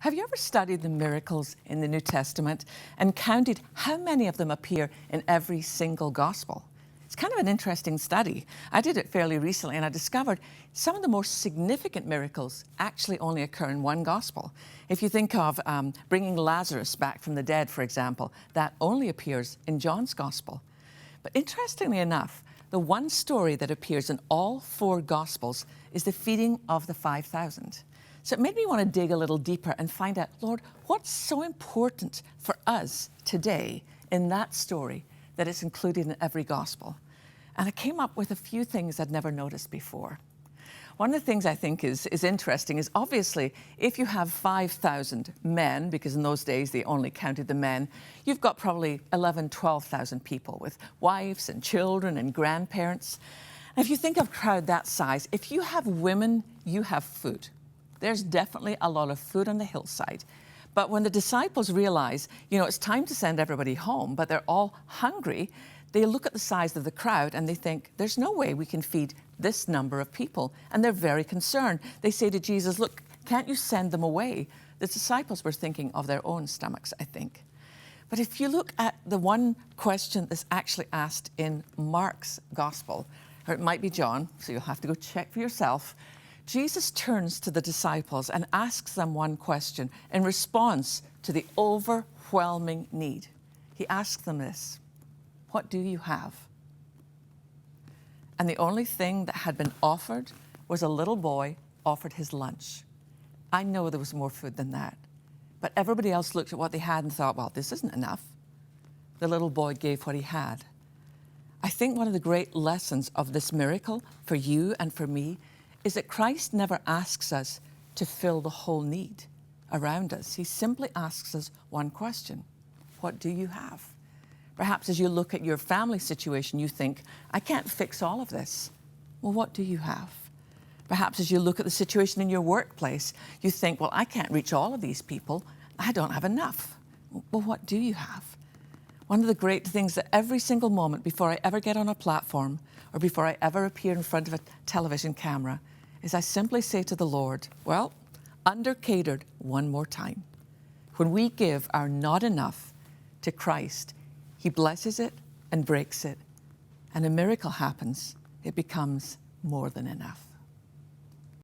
Have you ever studied the miracles in the New Testament and counted how many of them appear in every single gospel? It's kind of an interesting study. I did it fairly recently and I discovered some of the most significant miracles actually only occur in one gospel. If you think of bringing Lazarus back from the dead, for example, that only appears in John's gospel. But interestingly enough, the one story that appears in all four gospels is the feeding of the 5,000. So it made me want to dig a little deeper and find out, Lord, what's so important for us today in that story that it's included in every gospel? And I came up with a few things I'd never noticed before. One of the things I think is interesting is obviously if you have 5,000 men, because in those days they only counted the men, you've got probably 11,000, 12,000 people with wives and children and grandparents. And if you think of a crowd that size, if you have women, you have food. There's definitely a lot of food on the hillside. But when the disciples realize, it's time to send everybody home, but they're all hungry, they look at the size of the crowd and they think, there's no way we can feed this number of people. And they're very concerned. They say to Jesus, look, can't you send them away? The disciples were thinking of their own stomachs, I think. But if you look at the one question that's actually asked in Mark's gospel, or it might be John, so you'll have to go check for yourself, Jesus turns to the disciples and asks them one question in response to the overwhelming need. He asks them this: what do you have? And the only thing that had been offered was a little boy offered his lunch. I know there was more food than that, but everybody else looked at what they had and thought, well, this isn't enough. The little boy gave what he had. I think one of the great lessons of this miracle for you and for me is that Christ never asks us to fill the whole need around us. He simply asks us one question: what do you have? Perhaps as you look at your family situation, you think, I can't fix all of this. Well, what do you have? Perhaps as you look at the situation in your workplace, you think, well, I can't reach all of these people. I don't have enough. Well, what do you have? One of the great things that every single moment before I ever get on a platform or before I ever appear in front of a television camera is I simply say to the Lord, well, under-catered one more time. When we give our not enough to Christ, He blesses it and breaks it, and a miracle happens. It becomes more than enough.